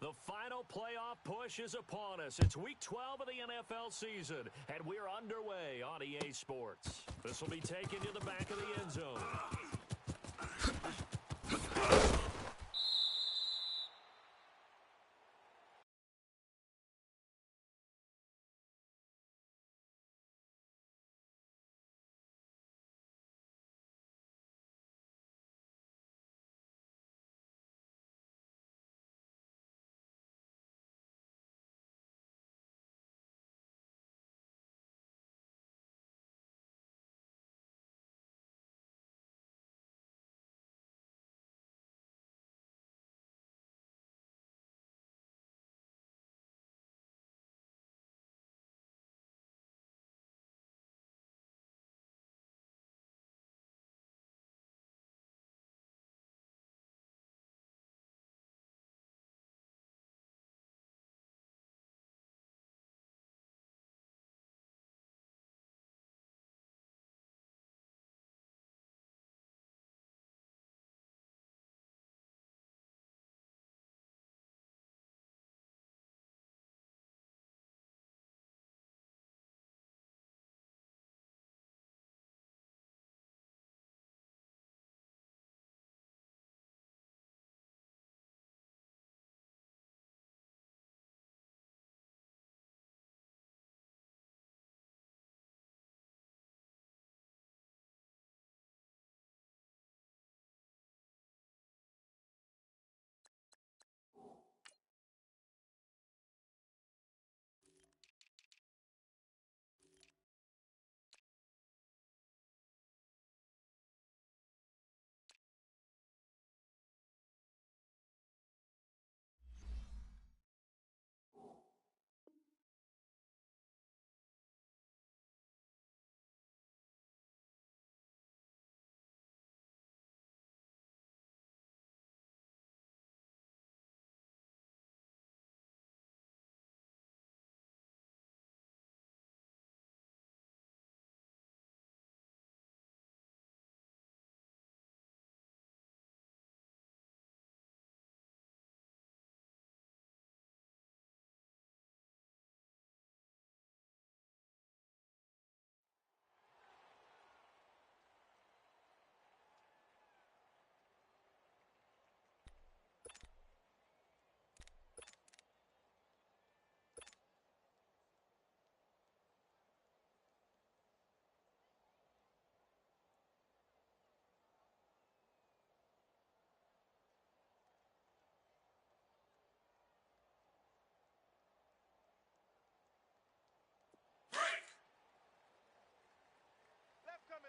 The final playoff push is upon us. It's Week 12 of the NFL season, and we're underway on EA Sports. This will be taken to the back of the end zone.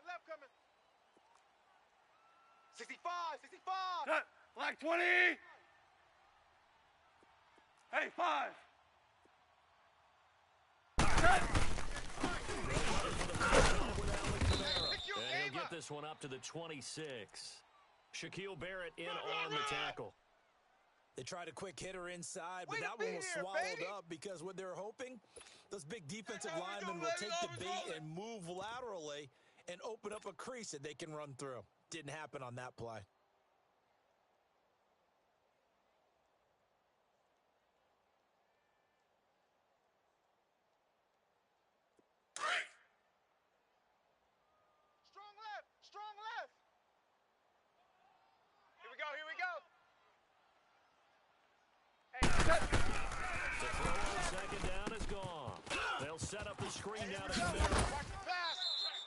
Left coming. 65, 65. Set. Black 20. Hey, 5. Set. And he'll get this one up to the 26. Shaquille Barrett in on the tackle. They tried a quick hitter inside, but that one was swallowed up because what they're hoping, those big defensive linemen will take the bait and move laterally and open up a crease that they can run through. Didn't happen on that play. Strong left. Here we go. The throw on second down is gone. They'll set up the screen down in the middle.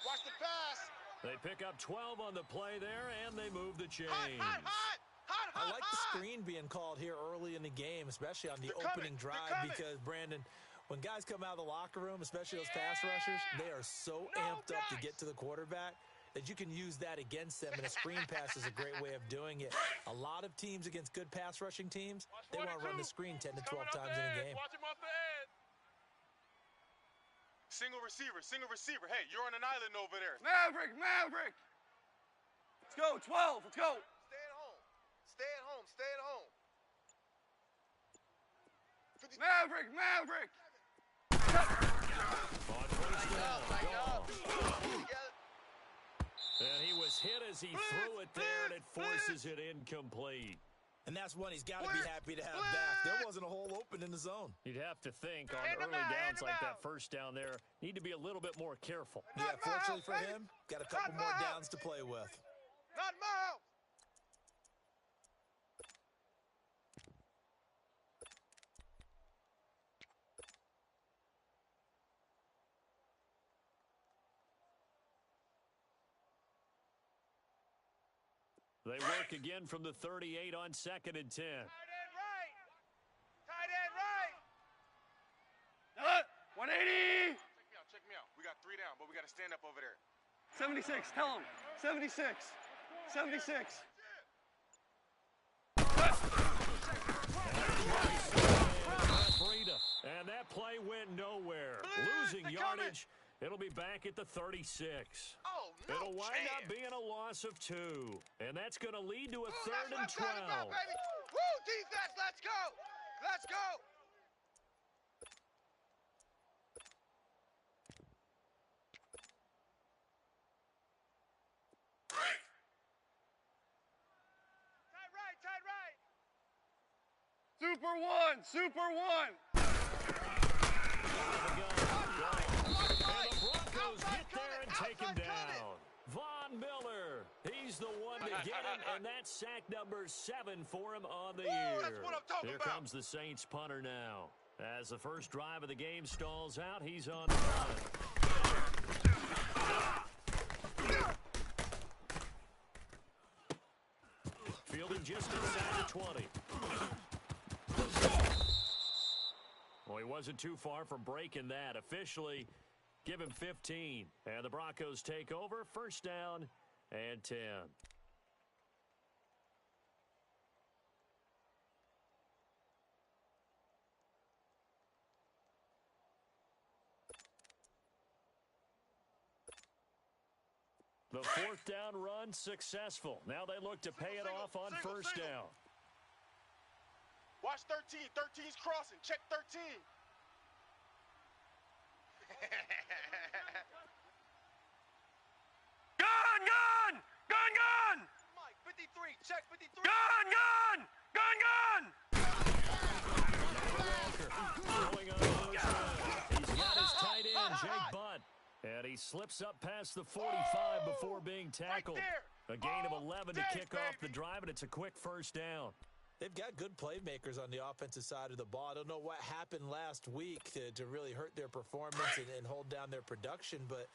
Watch the pass. They pick up 12 on the play there, and they move the chains. I like the screen being called here early in the game, especially on the opening drive, because, Brandon, when guys come out of the locker room, especially those pass rushers, they are so amped up to get to the quarterback that you can use that against them, and a screen pass is a great way of doing it. A lot of teams against good pass rushing teams, they want to run the screen 10 to 12 times in a game. Watch him off the edge. Single receiver. Hey, you're on an island over there. Maverick. Let's go, 12. Let's go. Stay at home. Maverick. On first down, and he was hit as he threw it there, and it forces it incomplete. And that's one he's got to be happy to have back. There wasn't a hole open in the zone. You'd have to think on early downs like that first down there, need to be a little bit more careful. Yeah, fortunately for him, got a couple more downs to play with. Not Miles. They work again from the 38 on 2nd and 10. Tight end right. Tight end right. 180. Check me out. We got 3 down, but we got to stand up over there. 76. Tell him. 76. 76. And that play went nowhere. Losing yardage. It'll be back at the 36. Oh, no It'll wind up chance. being a loss of 2. And that's going to lead to a Ooh, 3rd and that's what I'm 12. talking about, baby. Woo, defense, let's go. Let's go. Tight right, tight right. Super one. Super one. And the Broncos get there and take him down. Von Miller, he's the one to get him, and that's sack number 7 for him on the year. That's what I'm talking Here about. comes the Saints punter now. As the first drive of the game stalls out, he's on the run. Fielding just inside the 20. Well, he wasn't too far from breaking that. Officially, give him 15. And the Broncos take over. First down and 10. The 4th down run successful. Now they look to pay it off on first down. Watch 13. 13's crossing. Check 13. Gun, gun. Gun, gun. Mike, 53. Check 53. Gun, gun. Gun, gun. Going on those rounds. He's got his tight end, Jake Butt. And he slips up past the 45 before being tackled. A gain of 11 to kick off the drive, and it's a quick first down. They've got good playmakers on the offensive side of the ball. I don't know what happened last week to really hurt their performance and hold down their production, but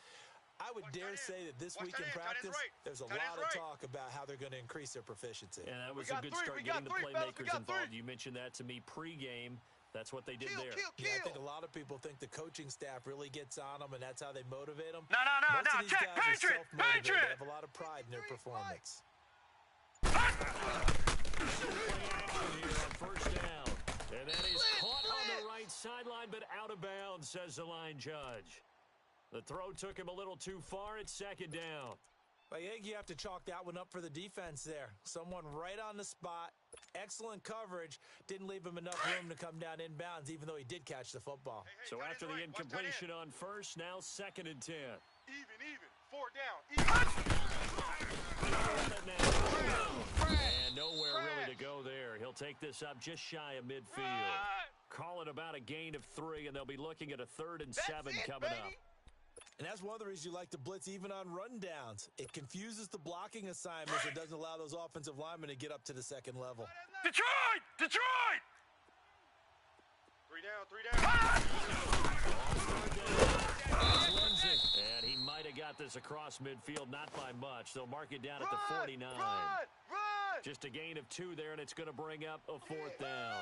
I would dare say that this week in practice, there's a lot of talk about how they're going to increase their proficiency. And that was a good start getting the playmakers involved. You mentioned that to me pregame. That's what they did there. Yeah, I think a lot of people think the coaching staff really gets on them, and that's how they motivate them. No. Most of these Check. guys are Patriot. self-motivated. Patriot. They have a lot of pride in their performance. Play action here on first down. And that is caught on the right sideline, but out of bounds, says the line judge. The throw took him a little too far. It's 2nd down. I think you have to chalk that one up for the defense there. Someone right on the spot. Excellent coverage. Didn't leave him enough room to come down inbounds, even though he did catch the football. So after the incompletion on first, now 2nd and 10. Even. 4 down. And nowhere really to go there. He'll take this up just shy of midfield. Call it about a gain of 3, and they'll be looking at a 3rd and 7 coming up. And that's one of the reasons you like to blitz even on rundowns. It confuses the blocking assignments. It doesn't allow those offensive linemen to get up to the second level. Detroit. 3 down. And he might have got this across midfield, not by much. They'll mark it down at the 49. Run! Just a gain of 2 there, and it's going to bring up a 4th down.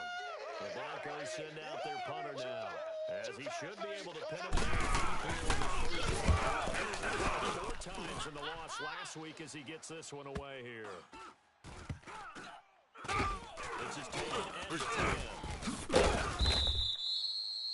The Broncos send out their punter now, as he should be able to pin him down. 4 times in the loss last week as he gets this one away here. This is taken at 10.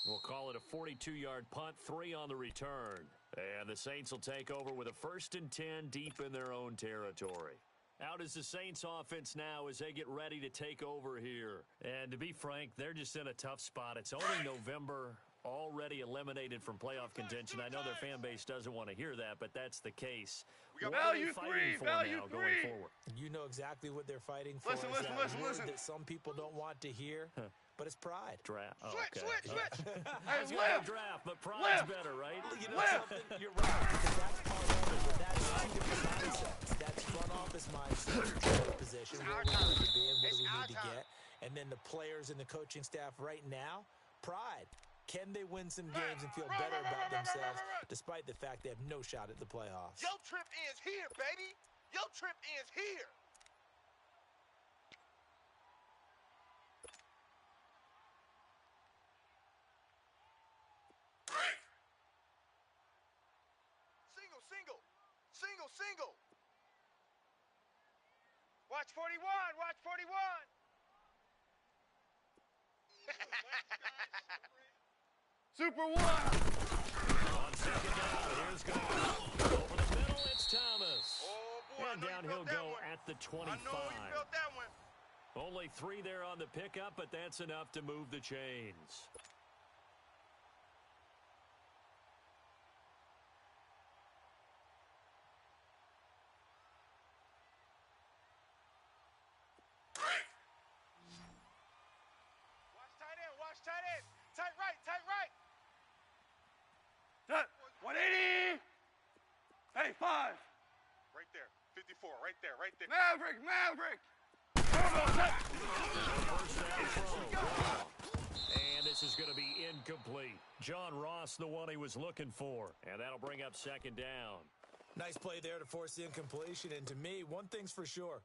We'll call it a 42-yard punt, 3 on the return. And the Saints will take over with a 1st and 10 deep in their own territory. Out is the Saints offense now as they get ready to take over here. And to be frank, they're just in a tough spot. It's only November. already eliminated from playoff contention. I know their fan base doesn't want to hear that, but that's the case. We got what are they value fighting three, for value now three. going forward? You know exactly what they're fighting for. Listen, Is listen, that listen, word listen. that some people don't want to hear, but it's pride. Draft. Oh, Switch, okay. switch. Hey, It's gonna be lift. draft, but pride's Lift. better, right? You know Lift. something? You're right, because that's part of it, but that's two different mindsets. That's front office mindset, position, where we need to be and what do we need to get. And then the players and the coaching staff right now, pride. Can they win some games and feel better about themselves despite the fact they have no shot at the playoffs? Your trip ends here, baby. Your trip ends here. Single, single. Single, single. Watch 41. Watch 41. Super one. On second down, here's Goff. Over the middle, it's Thomas. Oh, boy, I And know down you he'll felt that go one. at the 25. I know you felt that one. Only 3 there on the pickup, but that's enough to move the chains. Watch tight end. Watch tight end. Tight right. Tight right. Set. 180. Hey, 5. Right there. 54. Right there. Right there. Maverick, Maverick. Turbo set. First down throw. And this is going to be incomplete. John Ross, the one he was looking for. And that'll bring up second down. Nice play there to force the incompletion. And to me, one thing's for sure.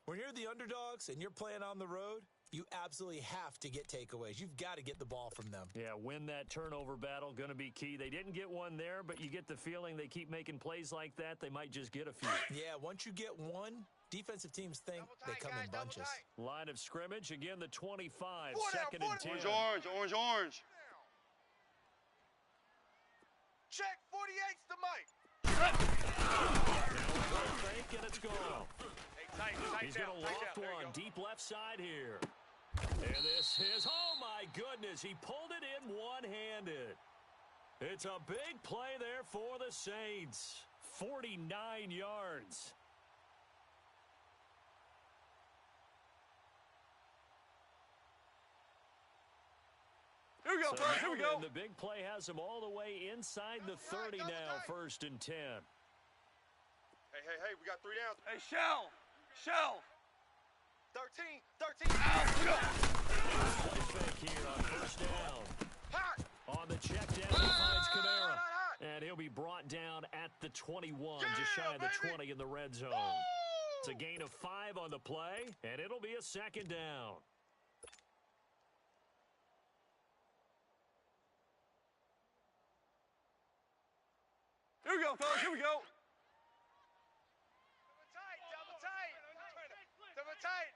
When you're the underdogs and you're playing on the road, you absolutely have to get takeaways. You've got to get the ball from them. Yeah, win that turnover battle, going to be key. They didn't get one there, but you get the feeling they keep making plays like that, they might just get a few. Yeah, once you get one, defensive teams think Double they tight, come guys, in double bunches. tight. Line of scrimmage, again the 25, Four down, second four and down. 10. Orange, orange, orange, orange. Check 48's the mic. Fake, and it's gone. Hey, tight He's down. going to Tight loft down. There you one go. deep left side here. And this is, oh my goodness, he pulled it in one-handed. It's a big play there for the Saints. 49 yards. Here we go, So fellas. Here now we go. then, the big play has him all the way inside the 30 now, first and 10. Hey, we got 3 downs. Hey, Shell. Shell. 13, 13. Out. We go. Play fake here on first down. Hot. On the check down, he finds Kamara. Hot. And he'll be brought down at the 21, just Yeah, shy of the baby. 20 in the red zone. Woo! It's a gain of 5 on the play, and it'll be a second down. Here we go, fellas. Here we go. Double tight. Double tight.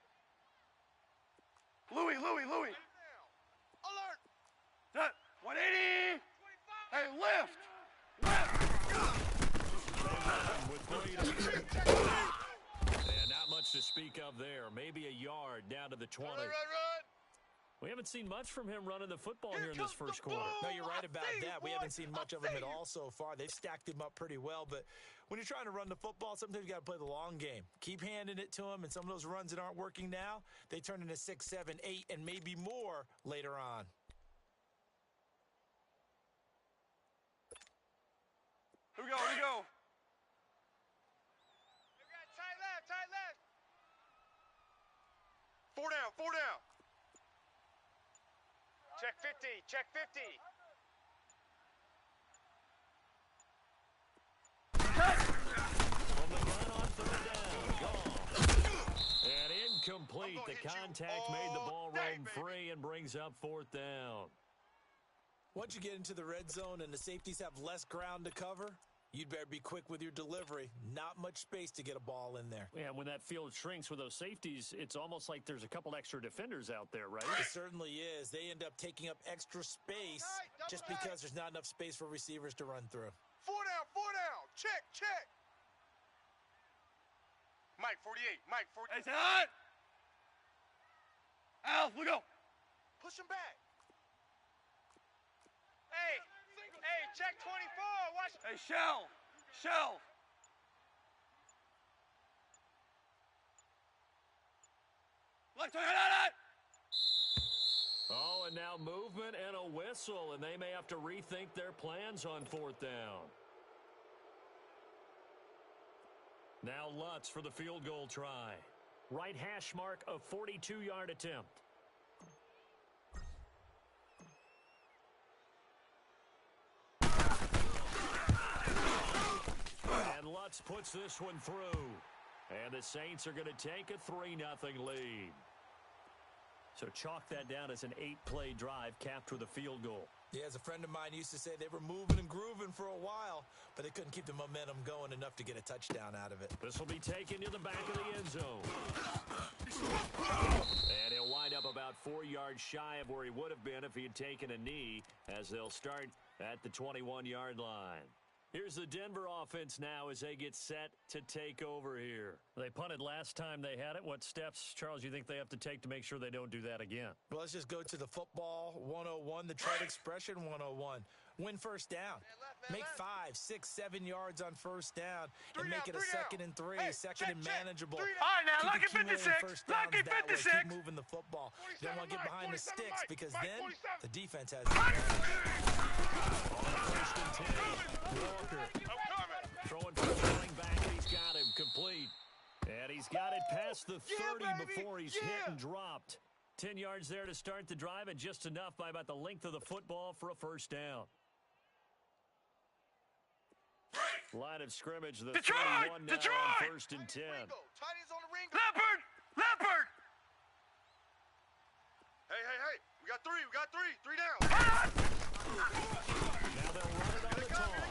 Louis, Louis, Louis. Alert. Set. 180. 25. Hey, lift. Lift. With freedom. And not much to speak of there. Maybe a yard down to the 20. Run. We haven't seen much from him running the football here in this first quarter. No, you're right about see you, that. We boy. haven't seen much I of him see at all so far. They've stacked him up pretty well, but when you're trying to run the football, sometimes you got to play the long game. Keep handing it to him, and some of those runs that aren't working now, they turn into 6, 7, 8, and maybe more later on. Here we go. Here we go. We got tight left. Tight left. 4 down. 4 down. Check 50. Check 50. From the gun on third down. Gone. And incomplete. I'm gonna The hit you contact made the ball all day, roam baby. free and brings up fourth down. Once you get into the red zone and the safeties have less ground to cover, you'd better be quick with your delivery. Not much space to get a ball in there. Yeah, when that field shrinks with those safeties, it's almost like there's a couple extra defenders out there, right? It certainly is. They end up taking up extra space just because there's not enough space for receivers to run through. 4 down. 4 down. Check. Check. Mike 48. Mike 48. Hey, set. Alf, we go. Push him back. Hey, check 24. Watch. Hey, Shell. Left wing, Oh, and now movement and a whistle, and they may have to rethink their plans on fourth down. Now Lutz for the field goal try. Right hash mark, a 42-yard attempt. And Lutz puts this one through. And the Saints are going to take a 3-0 lead. So chalk that down as an 8-play drive capped with a field goal. Yeah, as a friend of mine used to say, they were moving and grooving for a while, but they couldn't keep the momentum going enough to get a touchdown out of it. This will be taken to the back of the end zone. And he'll wind up about 4 yards shy of where he would have been if he had taken a knee, as they'll start at the 21-yard line. Here's the Denver offense now as they get set to take over here. They punted last time they had it. What steps, Charles, you think they have to take to make sure they don't do that again? Well, let's just go to the football 101, the trade expression 101. Win first down. Make 5, 6, 7 yards on first down and make it a 2nd and 3, second and manageable. All right, now, lucky 56. Lucky 56. Keep moving the football. You don't want to get behind the sticks because then the defense has First and 10. Walker throwing for the running back. He's got him complete. And he's got it past the 30 before he's hit and dropped. 10 yards there to start the drive, and just enough by about the length of the football for a first down. Line of scrimmage, the 31 now on first and 10. Leopard! Hey. We got three. 3 down. Now they'll run it on the toss.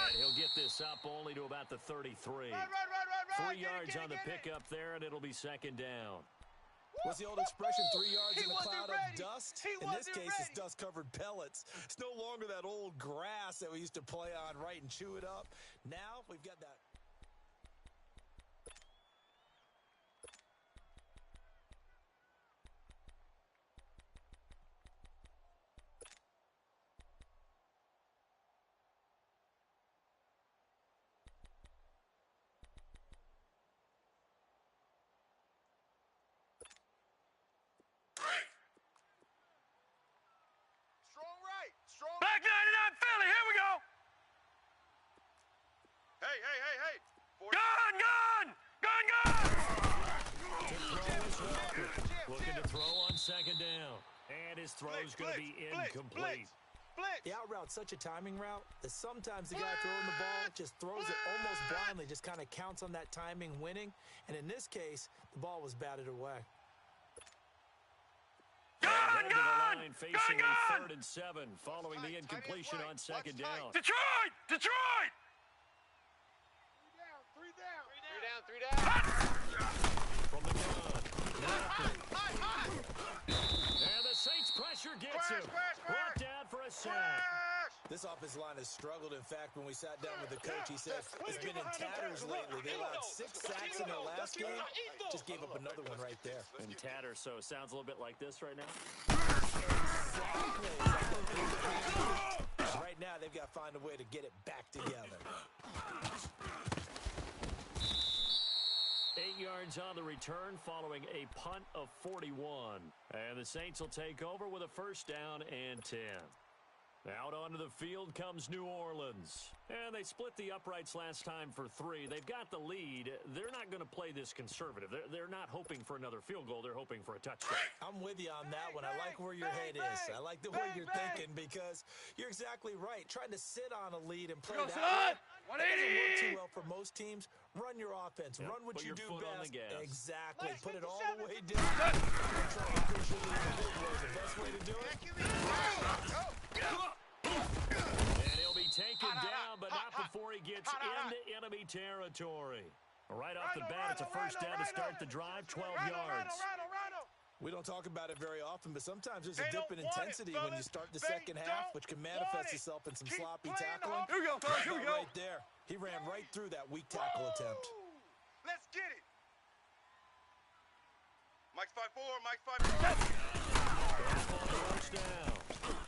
And he'll get this up only to about the 33. 3 yards on the pickup there, and it'll be second down. What's the old expression, 3 yards in a cloud of dust? In this case, it's dust-covered pellets. It's no longer that old grass that we used to play on, right, and chew it up. Now we've got that. Strong. Back 99 Philly, here we go. Hey. Gun. Looking to throw on second down. And his throw's going to be incomplete. Blitz. The out route's such a timing route that sometimes the guy throwing the ball just throws it almost blindly, just kind of counts on that timing winning. And in this case, the ball was batted away. Head to the line, facing a 3rd and 7, following the incompletion on second down. Detroit! 3 down. From the gun. And the Saints pressure gets him. Brought down for a sack. This offensive line has struggled. In fact, when we sat down with the coach, he said it's been in tatters lately. They allowed 6 sacks in their last game. Just gave up another one right there. In tatters, so it sounds a little bit like this right now. Right now, they've got to find a way to get it back together. 8 yards on the return following a punt of 41. And the Saints will take over with a first down and 10. Out onto the field comes New Orleans. And they split the uprights last time for 3. They've got the lead. They're not going to play this conservative. They're not hoping for another field goal. They're hoping for a touchdown. I'm with you on that one. I like where your head is. I like the way you're thinking because you're exactly right. Trying to sit on a lead and play that way, it doesn't work too well for most teams. Run your offense. Yep, Run what you do best. Exactly. Let's Put it make all the the way down. Try to push it in the big way. The best way to do it. And he'll be taken down, but not before he gets into enemy territory. Right off the bat, it's a first down to start the drive, 12 yards. We don't talk about it very often, but sometimes there's a dip in intensity when you start the second half, which can manifest itself in some sloppy tackling. Here we go, fellas. Here we go. Right there. He ran right through that weak tackle attempt. Let's get it. Mike's 5'4", Mike's 5'4". First down.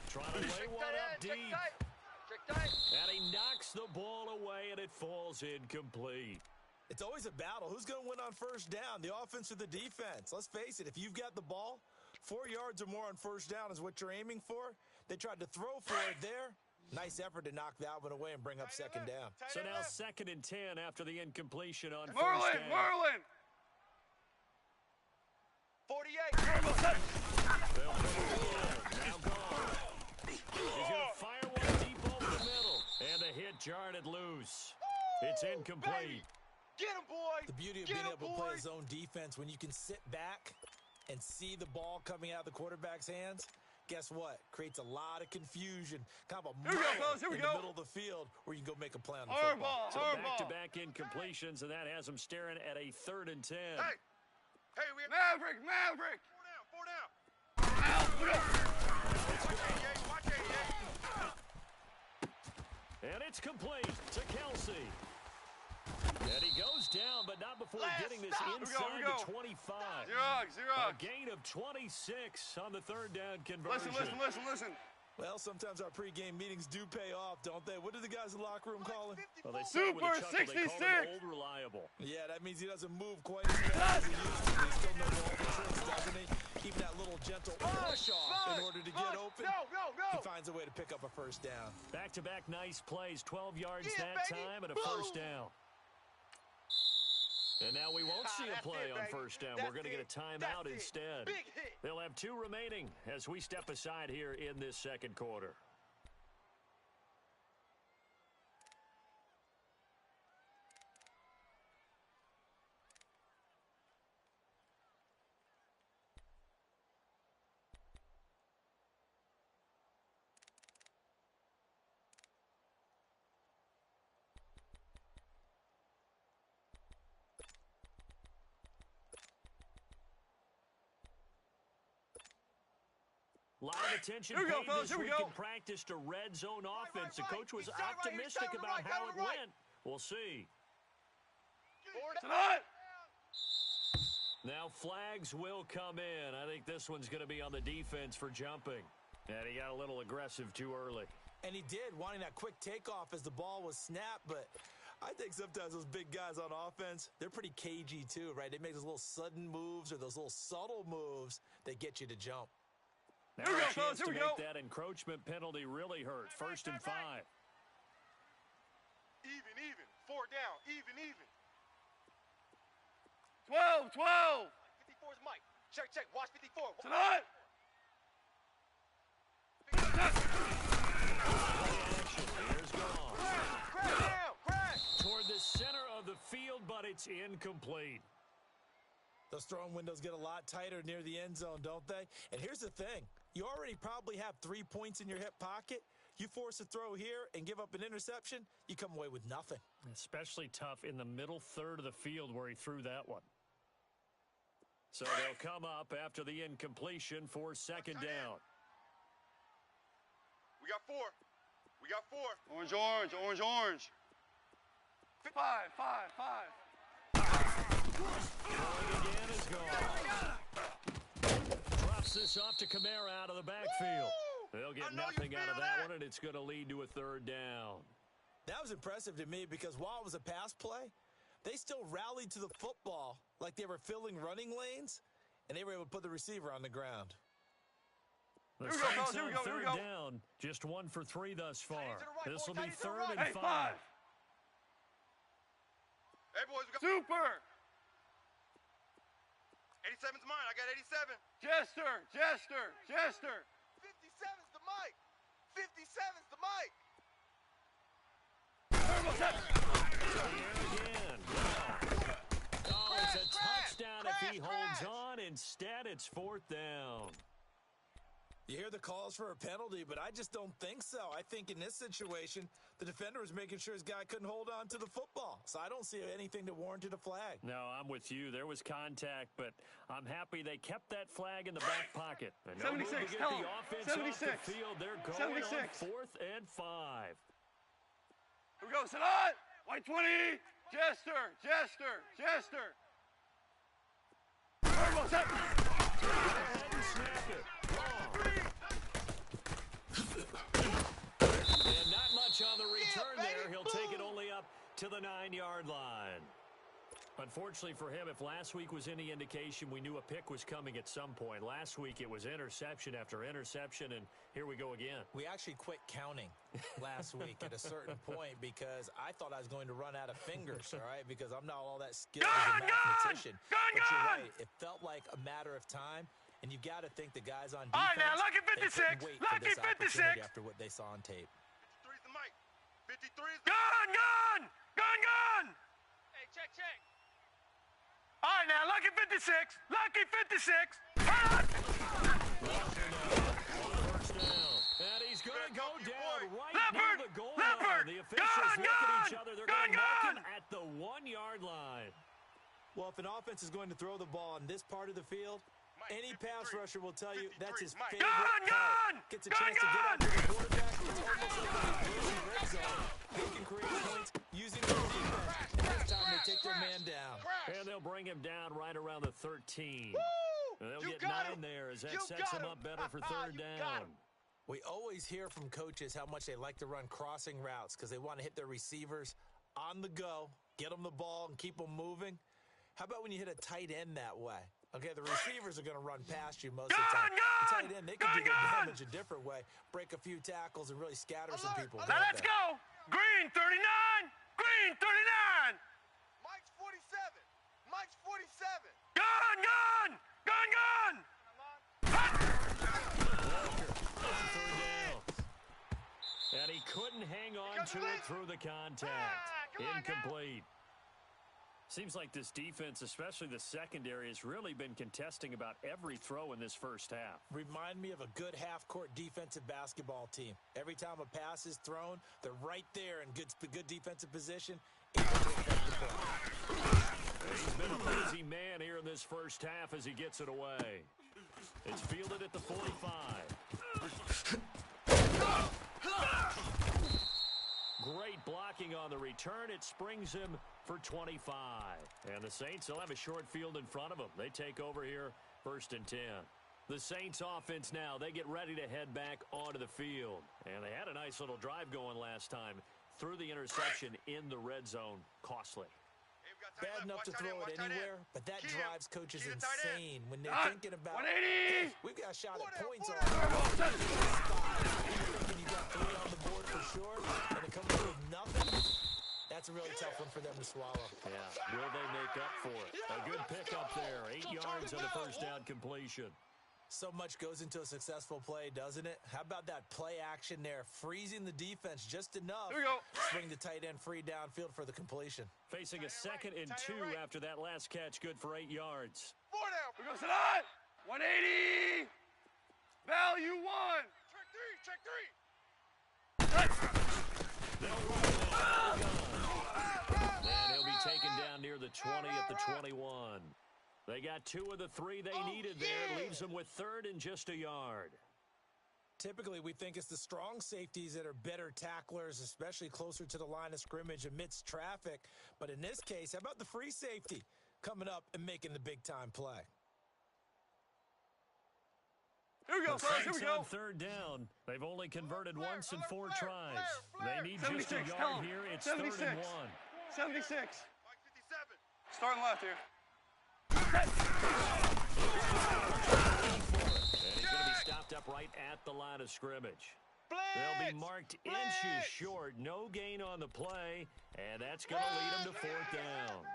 Trying to lay one up deep. And he knocks the ball away, and it falls incomplete. It's always a battle. Who's going to win on first down, the offense or the defense? Let's face it, if you've got the ball, 4 yards or more on first down is what you're aiming for. They tried to throw for it there. Nice effort to knock that one away and bring up second down. So now 2nd and 10 after the incompletion on first Merlin, down. Merlin. 48. They'll put it again. Now gone. He's going to fire one deep over the middle. And the hit jarred it loose. It's incomplete. Get him, boy. The beauty of being able to play his own defense, when you can sit back and see the ball coming out of the quarterback's hands, guess what? Creates a lot of confusion. Kind of a Here we in go. the middle of the field where you can go make a play on the football. So back-to-back incompletions, and that has them staring at a 3rd and 10. Hey, we have Maverick. 4 down. Watch 88. And it's complete to Kelsey. And he goes down, but not before getting this inside the 25. Xerox. A gain of 26 on the 3rd down conversion. Listen. Well, sometimes our pregame meetings do pay off, don't they? What do the guys in the locker room call him? Well, they said it with a Super chuckle, they call 66. him Old Reliable. Yeah, that means he doesn't move quite as fast as he used to. He still knows all the tricks, doesn't he? Even that little gentle push off in order to get open. He finds a way to pick up a first down. Back-to-back nice plays, 12 yards that time and a first down. And now we won't see a play on first down. We're going to get a timeout instead. They'll have 2 remaining as we step aside here in this 2nd quarter. A lot of attention paid this week in practice to red zone offense. The coach was optimistic about how it went. We'll see. Now flags will come in. I think this one's going to be on the defense for jumping. And he got a little aggressive too early. And he did, wanting that quick takeoff as the ball was snapped. But I think sometimes those big guys on offense, they're pretty cagey too, right? They make those little sudden moves or those little subtle moves that get you to jump. Now a chance to make that encroachment penalty really hurt. 1st and 5. Even. 4 down. Even. 12. 54 is Mike. Check. Watch 54. Tonight. Here's gone. Crash. Toward the center of the field, but it's incomplete. Those throwing windows get a lot tighter near the end zone, don't they? And here's the thing. You already probably have 3 points in your hip pocket. You force a throw here and give up an interception, you come away with nothing. Especially tough in the middle 3rd of the field where he threw that one. So they'll come up after the incompletion for 2nd down. We got 4. Orange. 5. Throwing again is gone. Drops this off to Kamara out of the backfield. They'll get nothing out of that one, and it's going to lead to a 3rd down. That was impressive to me because while it was a pass play, they still rallied to the football like they were filling running lanes, and they were able to put the receiver on the ground. The Saints on 3rd down, just 1 for 3 thus far. This will be 3rd and 5. Hey, boys, we got Super. 87's mine. I got 87. Jester. 57's the mic. 57's the mic. Again. Oh, it's a touchdown if he holds on. Instead, it's 4th down. You hear the calls for a penalty, but I just don't think so. I think in this situation, the defender was making sure his guy couldn't hold on to the football. So I don't see anything that warranted a flag. No, I'm with you. There was contact, but I'm happy they kept that flag in the back pocket. And 76, to get tell the him. offense 76. off the field. They're going 76. on 4th and 5. Here we go. Sadat. White 20. Jester. Go ahead and snap it. Wrong. And not much on the return there. He'll take it only up to the 9-yard line. Unfortunately for him, if last week was any indication, we knew a pick was coming at some point. Last week, it was interception after interception, and here we go again. We actually quit counting last week at a certain point because I thought I was going to run out of fingers, all right, because I'm not all that skilled as a mathematician. But you're right. It felt like a matter of time, and you've got to think the guys on defense, all right, now, lucky 56. they couldn't wait for this opportunity after what they saw on tape. 53's the mic. 53's the Gun! Hey, check. All right, now, lucky 56. Lucky 56. First down. And he's going to go down right near the goal line. The officials look at each other. They're going to mark him at the 1-yard line. Well, if an offense is going to throw the ball in this part of the field, any pass rusher will tell you that's his favorite part. Gets a chance to get out to the quarterback. It's almost like in the red zone. They can create points using their defense. And this time they take their man down. And they'll bring him down right around the 13. And they'll get 9 there as that sets him up better for third down. We always hear from coaches how much they like to run crossing routes because they want to hit their receivers on the go, get them the ball, and keep them moving. How about when you hit a tight end that way? Okay, the receivers are going to run past you most of the time. The tight end, they can do their damage a different way, break a few tackles, and really scatter some people. Now let's go. Green 39. Green 39. Mike's 47. Mike's 47. Gun. Third down. And he couldn't hang on to it through the contact. Incomplete. Seems like this defense, especially the secondary, has really been contesting about every throw in this first half. Remind me of a good half-court defensive basketball team. Every time a pass is thrown, they're right there in good defensive position. He's been a busy man here in this first half as he gets it away. It's fielded at the 45. Great blocking on the return. It springs him for 25. And the Saints will have a short field in front of them. They take over here, 1st and 10. The Saints offense now, they get ready to head back onto the field. And they had a nice little drive going last time. Through the interception in the red zone, costly. Bad enough to throw it anywhere, but that drives coaches insane when they're thinking about, 180. hey, we've got a shot at points on thinking you got 3 on the board for sure, and it comes with nothing. That's a really tough one for them to swallow. Yeah, will they make up for it? A good pickup there, 8 yards on the first down completion. So much goes into a successful play, doesn't it? How about that play action there? Freezing the defense just enough. Here we go. Bring the tight end free downfield for the completion. Facing a 2nd and 2 after that last catch, good for 8 yards. 4 down. Here goes Salah. 180. Value 1. Check 3. They'll run it. And he'll be taken down near the 20 at the 21. They got 2 of the 3 they needed there. Leaves them with 3rd and just a yard. Typically, we think it's the strong safeties that are better tacklers, especially closer to the line of scrimmage amidst traffic. But in this case, how about the free safety coming up and making the big-time play? Here we go, fellas. Here we go. On 3rd down. They've only converted once in 4 tries. They need just 76, a tell yard 'em. here. It's 76. 3rd and 1. 76. Mike 57. Starting left here. And he's going to be stopped up right at the line of scrimmage. They'll be marked inches short. No gain on the play, and that's going to lead them to 4th down.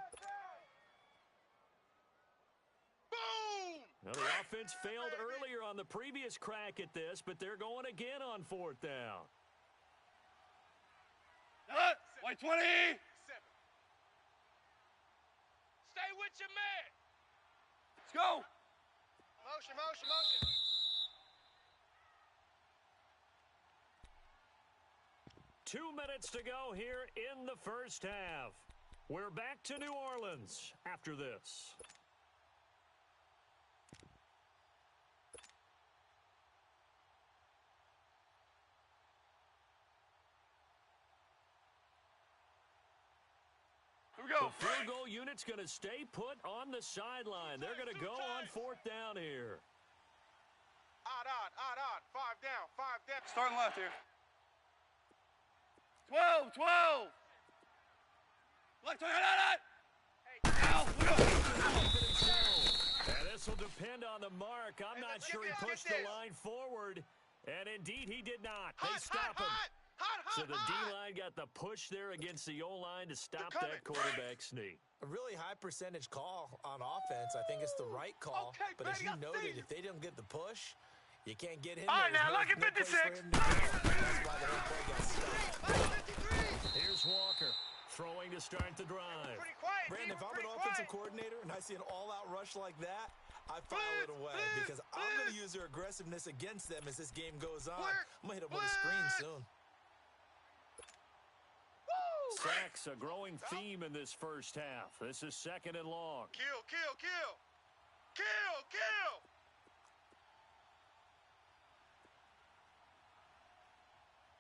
Boom! Now, the offense failed earlier on the previous crack at this, but they're going again on 4th down. White 20. Stay with your man. Let's go. Motion. 2 minutes to go here in the first half. We're back to New Orleans after this. Here we go. The field goal unit's going to stay put on the sideline. They're going to go on 4th down here. Odd. 5 down, 5 down. Starting left here. 12. Left, out. Now, And this will depend on the mark. I'm not sure he pushed the line forward. And indeed, he did not. They stop him. So the D-line got the push there against the O-line to stop that quarterback sneak. A really high percentage call on offense. I think it's the right call. Okay, but as you Brady, noted, if they don't get the push, you can't get him. All right, now look at 56. That's why the whole play got stopped. Here's Walker throwing to start the drive. Pretty quiet, Brandon, if I'm an offensive coordinator and I see an all-out rush like that, I file it away because I'm going to use their aggressiveness against them as this game goes on. I'm going to hit them with a screen soon. Sacks, a growing theme in this first half. This is 2nd and long. Kill.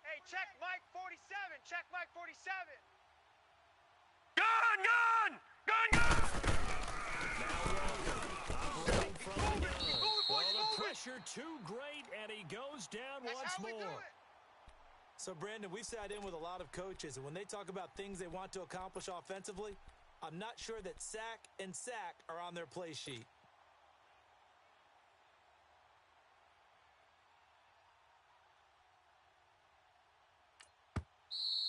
Hey, check Mike 47. Check Mike 47. Gun! Operating from the gun. Well, the pressure too great, and he goes down once more. So, Brandon, we've sat in with a lot of coaches, and when they talk about things they want to accomplish offensively, I'm not sure that sack and sack are on their play sheet.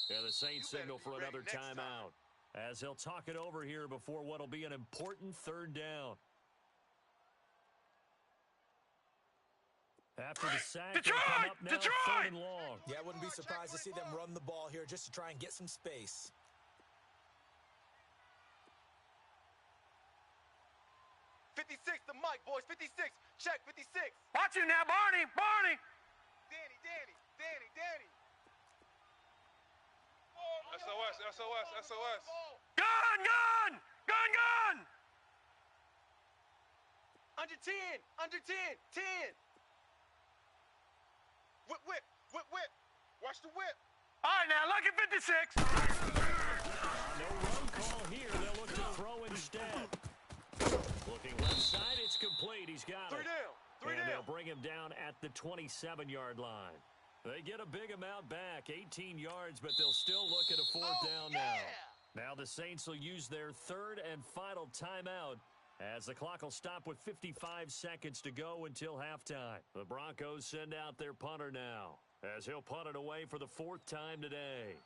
Yeah, the Saints signal for another timeout as they'll talk it over here before what will be an important 3rd down. After the sack, they'll come up now 3rd and long. Yeah, I wouldn't be surprised to see them run the ball here just to try and get some space. The mic, boys. 56. Check 56. Watch him now, Barney. Danny. SOS. Gun! Under 10. 10. Whip. Watch the whip. All right, now look at 56. No run call here. They'll look to throw instead. Looking left side, it's complete. He's got it. 3 down. And they'll bring him down at the 27-yard line. They get a big amount back, 18 yards, but they'll still look at a 4th down now. Now the Saints will use their 3rd and final timeout as the clock will stop with 55 seconds to go until halftime. The Broncos send out their punter now as he'll punt it away for the 4th time today.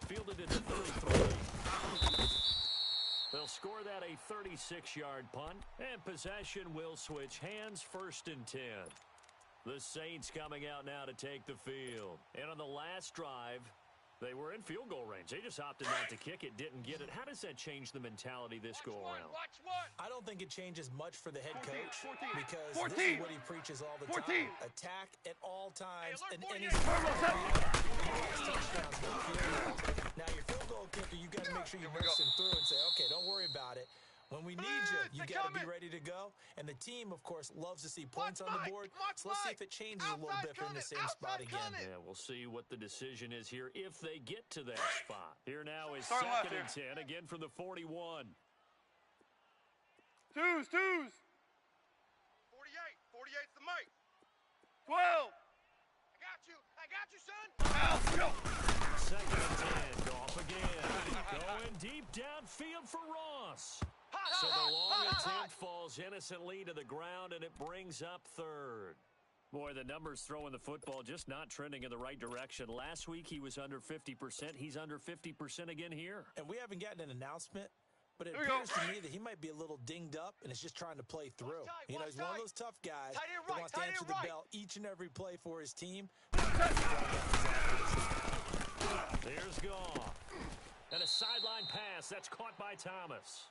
Fielded at the 33. They'll score that a 36-yard punt, and possession will switch hands, 1st and 10. The Saints coming out now to take the field. And on the last drive, they were in field goal range. They just opted not to kick it, didn't get it. How does that change the mentality this go-around? Watch one. I don't think it changes much for the head coach because 14. this is what he preaches all the 14. time. Attack at all times and any touchdowns. Now, your field goal kicker, you got to make sure you nurse him through and say, okay, don't worry about it. When we need you, you got to be ready to go. And the team, of course, loves to see points on the board. So let's see if it changes a little bit from the same spot again. Yeah, we'll see what the decision is here if they get to that spot. Here now is Start 2nd left and 10, again from the 41. Twos. 48. 48's the mic. 12. I got you, son. Out. 2nd and 10, off again. Going deep downfield for Ross. So the long attempt falls innocently to the ground, and it brings up 3rd. Boy, the numbers throwing the football just not trending in the right direction. Last week he was under 50%. He's under 50% again here. And we haven't gotten an announcement, but it appears to me that he might be a little dinged up and is just trying to play through. You know, he's one of those tough guys that wants to answer the bell each and every play for his team. There's Goff. And a sideline pass. That's caught by Thomas.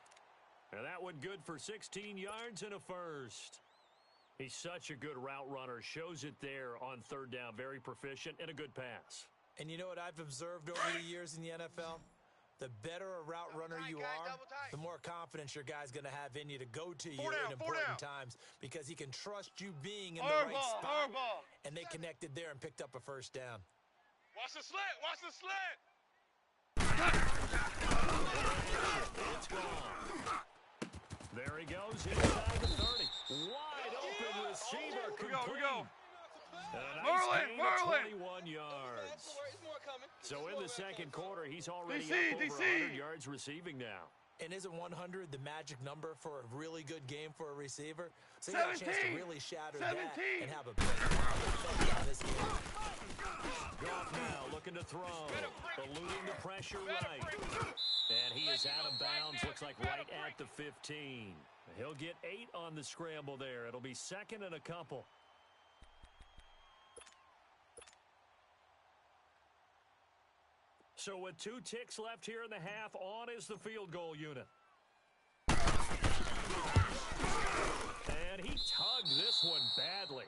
And that one good for 16 yards and a 1st. He's such a good route runner. Shows it there on 3rd down. Very proficient and a good pass. And you know what I've observed over the years in the NFL? The better a route runner you are, the more confidence your guy's going to have in you to go to you in important times because he can trust you being in the right spot. And they connected there and picked up a 1st down. Watch the slant. It's gone. There he goes inside the 30. Wide open receiver complete. We go. A nice gain of 21 yards. So in the second quarter, he's already up over 100 yards receiving now. And isn't 100 the magic number for a really good game for a receiver? So he got a chance to really shatter that and have a big effect on this game. Goff now looking to throw, eluding the pressure right. And he is out of bounds, looks like right at the 15. He'll get 8 on the scramble there. It'll be second and a couple. So with 2 ticks left here in the half, on is the field goal unit. And he tugged this one badly.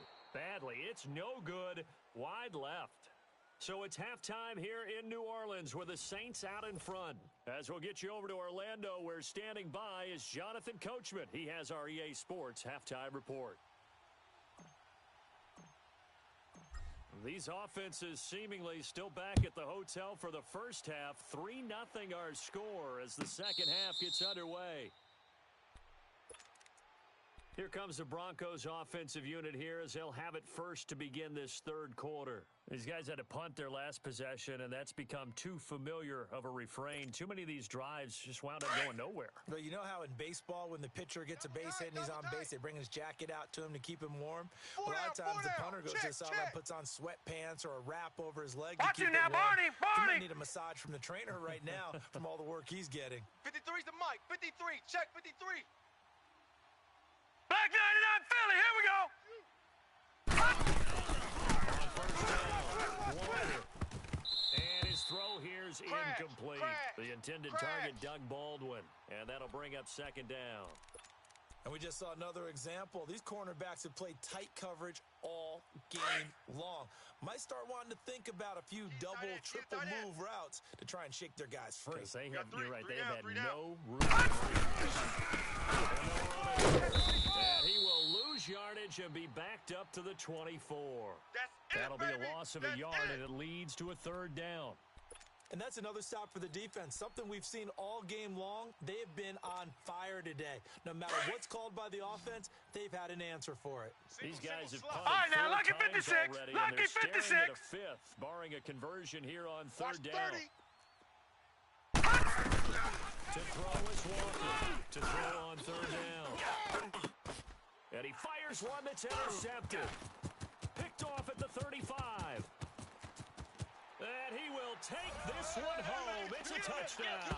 It's no good. Wide left. So it's halftime here in New Orleans with the Saints out in front. As we'll get you over to Orlando, where standing by is Jonathan Coachman. He has our EA Sports halftime report. These offenses seemingly still back at the hotel for the first half. 3-0 our score as the second half gets underway. Here comes the Broncos offensive unit here as they'll have it first to begin this third quarter. These guys had to punt their last possession, and that's become too familiar of a refrain. Too many of these drives just wound up going nowhere. But you know how in baseball, when the pitcher gets a base hit and he's on base, they bring his jacket out to him to keep him warm? A lot of times the punter goes to the sideline, puts on sweatpants or a wrap over his leg to keep it warm. Barney! He might need a massage from the trainer right now from all the work he's getting. 53's the mic. 53. Check 53. Black 99 Philly, here we go! And his throw here's incomplete. The intended target, Doug Baldwin. And that'll bring up second down. And we just saw another example. These cornerbacks have played tight coverage all game long. Might start wanting to think about a few double, triple move routes to try and shake their guys free. You're right, they have had no room. And he will lose yardage and be backed up to the 24. That'll be a loss of a yard, and it leads to a third down. And that's another stop for the defense. Something we've seen all game long. They have been on fire today. No matter what's called by the offense, they've had an answer for it. These guys have All right, now, lucky 56. Already, Lucky 56. At a fifth, barring a conversion here on third down. To throw is Walker. To throw on third down. And he fires one that's intercepted. Picked off at the 35. And he will take this one home. It's a touchdown.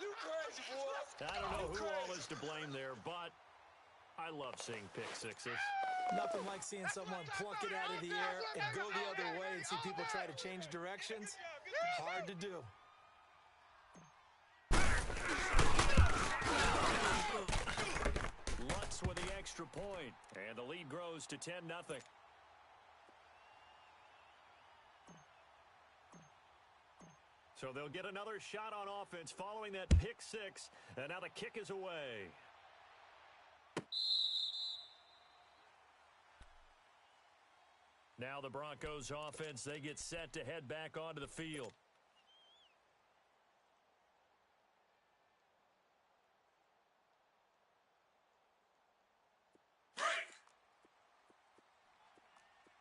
You crazy, boy. I don't know who all is to blame there, but I love seeing pick sixes. Nothing like seeing someone pluck it out of the air and go the other way and see people try to change directions. Hard to do. Lutz with the extra point, and the lead grows to 10-0. So they'll get another shot on offense following that pick six, and now the kick is away. Now the Broncos offense, they get set to head back onto the field.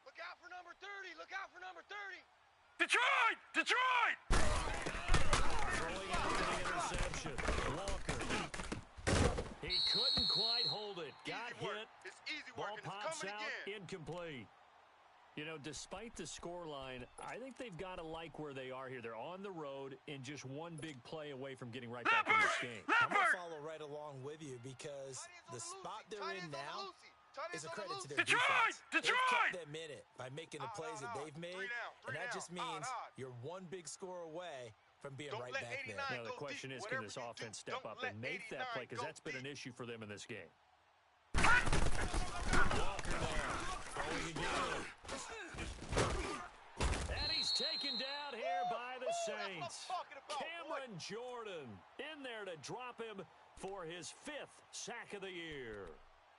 Look out for number 30. Look out for number 30. Detroit! Throwing out the interception. Walker. He couldn't quite hold it. Got hit. It's easy Ball work, and it's pops coming out. again. Incomplete. You know, despite the scoreline, I think they've got to like where they are here. They're on the road and just one big play away from getting right back in this game. I'm going to follow right along with you because the spot they're in now is a credit to their defense. They've kept them in it by making the plays that they've made, and that just means you're one big score away from being right back there. Now, the question is, can this offense step up and make that play? Because that's been an issue for them in this game. Walker now. Throwing again. And he's taken down here by the Saints. Cameron Jordan in there to drop him for his 5th sack of the year.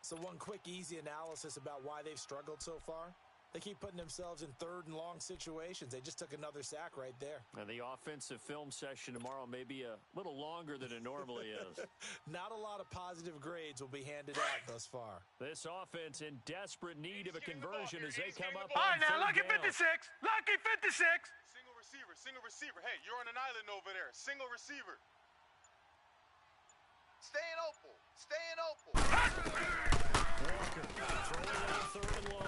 So one quick, easy analysis about why they've struggled so far. They keep putting themselves in third and long situations. They just took another sack right there. And the offensive film session tomorrow may be a little longer than it normally is. Not a lot of positive grades will be handed out thus far. This offense in desperate need of a conversion as they come up All right, on now, third lucky down. 56. Lucky 56. Single receiver, single receiver. Hey, you're on an island over there. Single receiver. Staying open. Staying open. Walker throwing on third and long.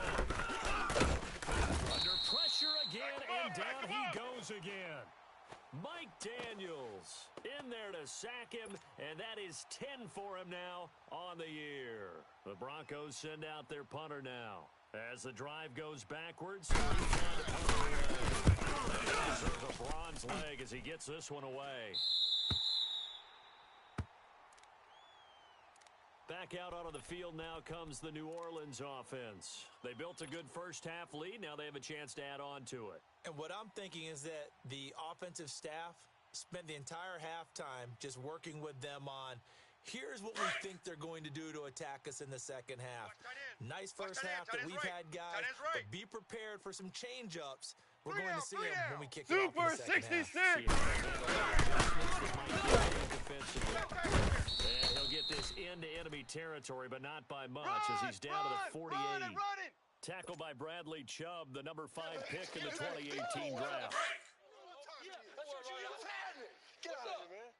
Under pressure again, and down he goes again. Mike Daniels in there to sack him, and that is 10 for him now on the year. The Broncos send out their punter now. As the drive goes backwards, he's down to punter away. He deserves a bronze leg as he gets this one away. Back out onto the field now comes the New Orleans offense. They built a good first-half lead. Now they have a chance to add on to it. And what I'm thinking is that the offensive staff spent the entire halftime just working with them on, here's what we think they're going to do to attack us in the second half. Nice first half that we've had, guys, but be prepared for some change-ups. We're going to see them when we kick it off in the second half. And he'll get this into enemy territory, but not by much as he's down to the 48. Tackled by Bradley Chubb, the number 5 pick in the 2018 draft. Get out of here, man.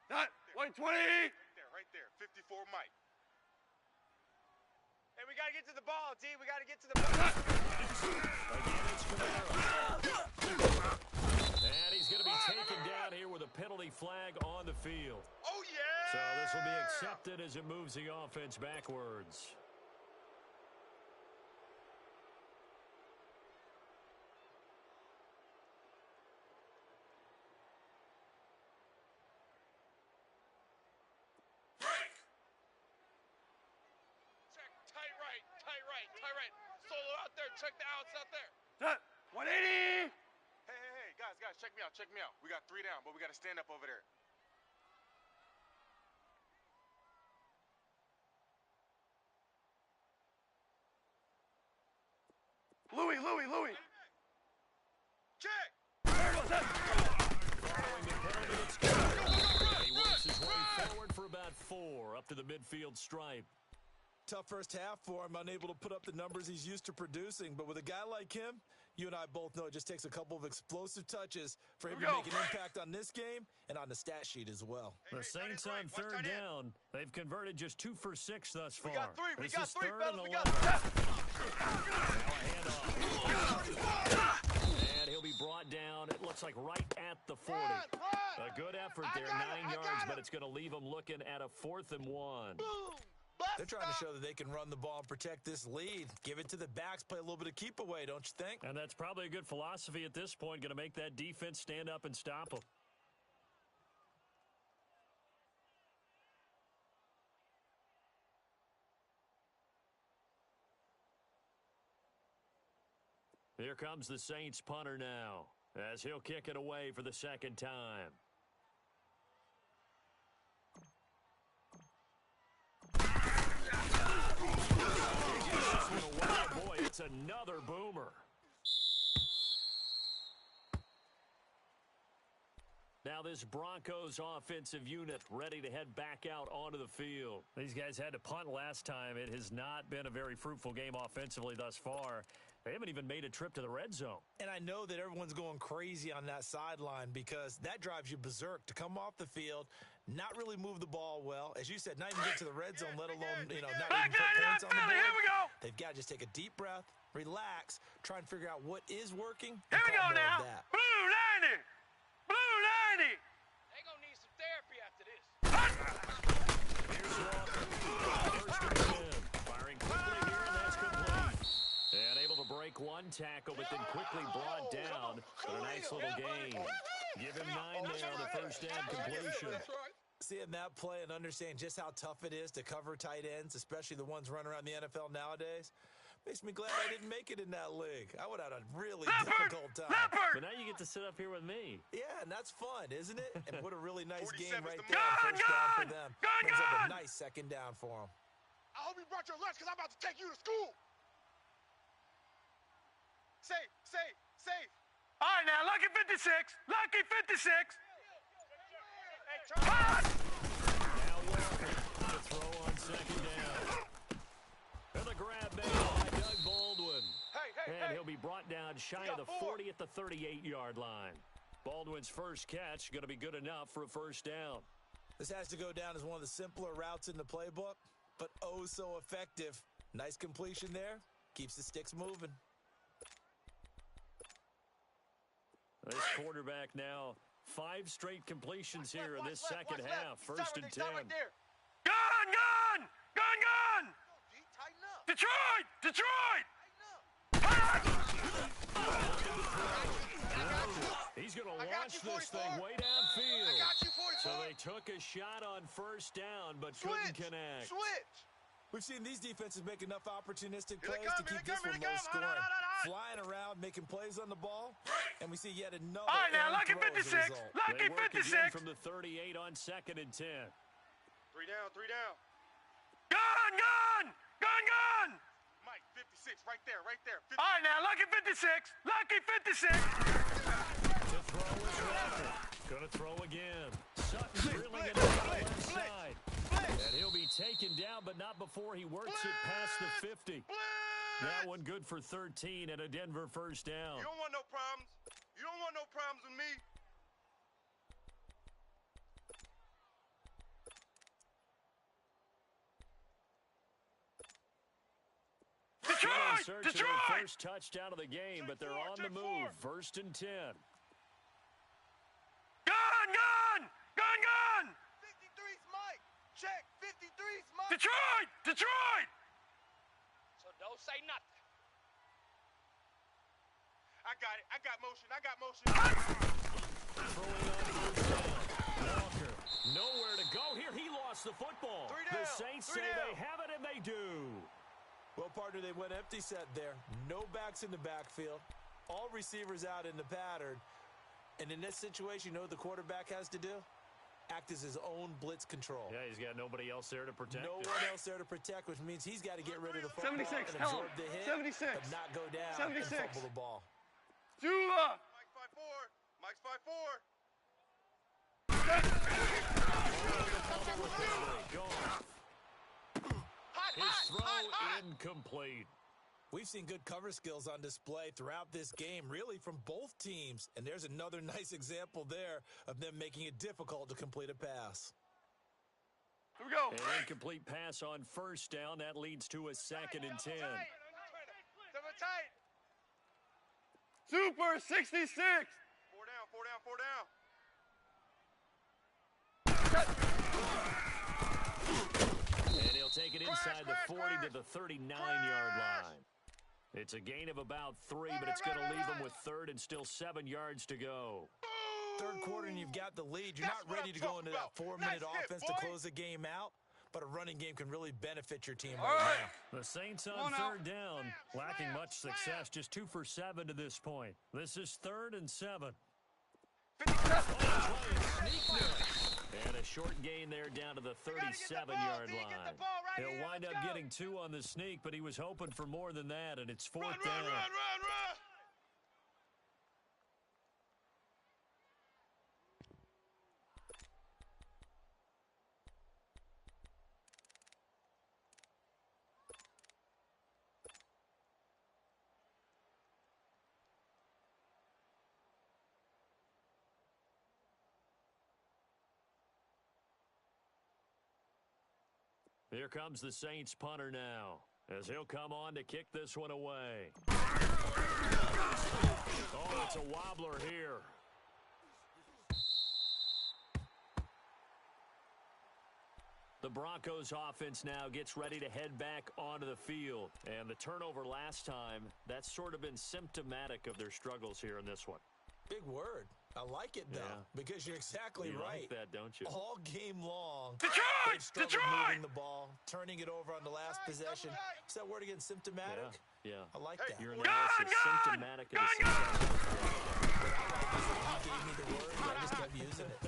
Not 120. Right there. 54 Mike. Hey, we got to get to the ball, D. We got to get to the ball. Again, it's Kamara. And he's going to be taken down here with a penalty flag on the field. Oh, yeah! So this will be accepted as it moves the offense backwards. Tight right. Solo out there. Check the outs out there. 180. Hey, guys, check me out. We got 3 down, but we got to stand up over there. Louis. Check. Following the penalty, it's good. He works his way forward for about 4 up to the midfield stripe. Tough first half for him, unable to put up the numbers he's used to producing. But with a guy like him, you and I both know it just takes a couple of explosive touches for him to make an impact on this game and on the stat sheet as well. The Saints on third down. They've converted just 2 for 6 thus far. We got 3. We got 3, fellas. We got 3. Now a handoff. And he'll be brought down, it looks like right at the 40. A good effort there, 9 yards, but it's going to leave them looking at a 4th and 1. They're trying to show that they can run the ball and protect this lead. Give it to the backs, play a little bit of keep away, don't you think? And that's probably a good philosophy at this point, going to make that defense stand up and stop them. Here comes the Saints punter now, as he'll kick it away for the second time. Boy, it's another boomer. Now this Broncos offensive unit ready to head back out onto the field. These guys had to punt last time. It has not been a very fruitful game offensively thus far. They haven't even made a trip to the red zone. And I know that everyone's going crazy on that sideline because that drives you berserk to come off the field, not really move the ball well. As you said, not even get to the red zone, let alone, not even put points on the board. Here we go. They've got to just take a deep breath, relax, try and figure out what is working. Here we go now. Blue 90. Blue 90. They gonna need some therapy after this. Here's Walker. First and 10. Firing quickly here, and that's complete. And able to break one tackle, but then quickly brought down for a nice little gain. Give him 9 there on the first down completion. Seeing that play and understanding just how tough it is to cover tight ends, especially the ones running around the NFL nowadays, makes me glad I didn't make it in that league. I would have had a really difficult time. But now you get to sit up here with me. Yeah, and that's fun, isn't it? And what a really nice game right 47's there. the First down for them. Brings up a Gun! nice second down for them. I hope you brought your lunch because I'm about to take you to school. Safe, safe, safe. All right, now, lucky 56. Lucky 56. Hey, turn. Now Walker to throw on second down. And the grab made by Doug Baldwin. And he'll be brought down shy of the 40 at the 38-yard line. Baldwin's first catch going to be good enough for a first down. This has to go down as one of the simpler routes in the playbook, but oh so effective. Nice completion there. Keeps the sticks moving. This quarterback now 5 straight completions here in this second half. First and 10. Gun, gun! Gun, gun! Tighten up. Detroit! Detroit! He's going to I got launch you, this 44. thing way downfield. I got you, 44. So they took a shot on first down, but couldn't connect. Switch. We've seen these defenses make enough opportunistic Here they plays come, to here keep they this come, one here they low come. scoring. Hot. Flying around, making plays on the ball, and we see yet another All right, now, errant lucky throw as a 56. result. Lucky They work 56. again from the 38 on second and 10. 3 down, 3 down. Gun, gun! Gun, gun! Mike, 56, right there, right there. 50. All right, now, lucky 56. Lucky 56. To throw is Walker. Gonna throw again. Sutton drilling it down the left side. And he'll be taken down, but not before he works it past the 50. That one good for 13 and a Denver first down. You don't want no problems. You don't want no problems with me. Detroit! In search of their Detroit! first touchdown of the game, but they're on the move. First and 10. Gun, gun! Gun, gun! 53's Mike. Check. 53's Mike. Detroit! Detroit! So don't say nothing. I got it. I got motion. I got motion. Throwing on first down. Walker, nowhere to go here. He lost the football. 3 The down. Saints 3 say down. they have it, and they do. Well, partner, they went empty set there. No backs in the backfield. All receivers out in the pattern. And in this situation, you know what the quarterback has to do? Act as his own blitz control. Yeah, he's got nobody else there to protect No him. one else there to protect, which means he's got to get rid of the football 76, and tell absorb him. the hit, 76. but not go down 76. and fumble the ball. Zula! Mike 5'4". Mike's 5'4". Gone. His throw incomplete. We've seen good cover skills on display throughout this game, really from both teams. And there's another nice example there of them making it difficult to complete a pass. Here we go. An incomplete pass on first down. That leads to a second and 10. Double tight. Super 66. 4 down, 4 down, 4 down. And he'll take it inside the 40 to the 39-yard line. It's a gain of about 3, but it's going to leave them with third and still 7 yards to go. Third quarter and you've got the lead. You're That's not what ready I'm to go talking into that about. 4-minute Nice hit, offense boy. to close the game out, but a running game can really benefit your team All right right. now. The Saints on Come on out. third down, lacking much success, just 2 for 7 to this point. This is 3rd and 7. And a short gain there down to the 37-yard line. He'll wind up getting 2 on the sneak, but he was hoping for more than that, and it's 4th Run, down. run, run, run, run. Here comes the Saints punter now, as he'll come on to kick this one away. Oh, it's a wobbler here. The Broncos offense now gets ready to head back onto the field. And the turnover last time, that's sort of been symptomatic of their struggles here in this one. Big word. I like it, though, Yeah. because you're exactly You right. like that, don't you? All game long, Detroit! they've struggled Detroit! moving the ball, turning it over on the last possession. Is that word again, symptomatic? Yeah. I like Hey, that. Your Gun, analysis symptomatic of the success. He gave me the word, and I just kept using it.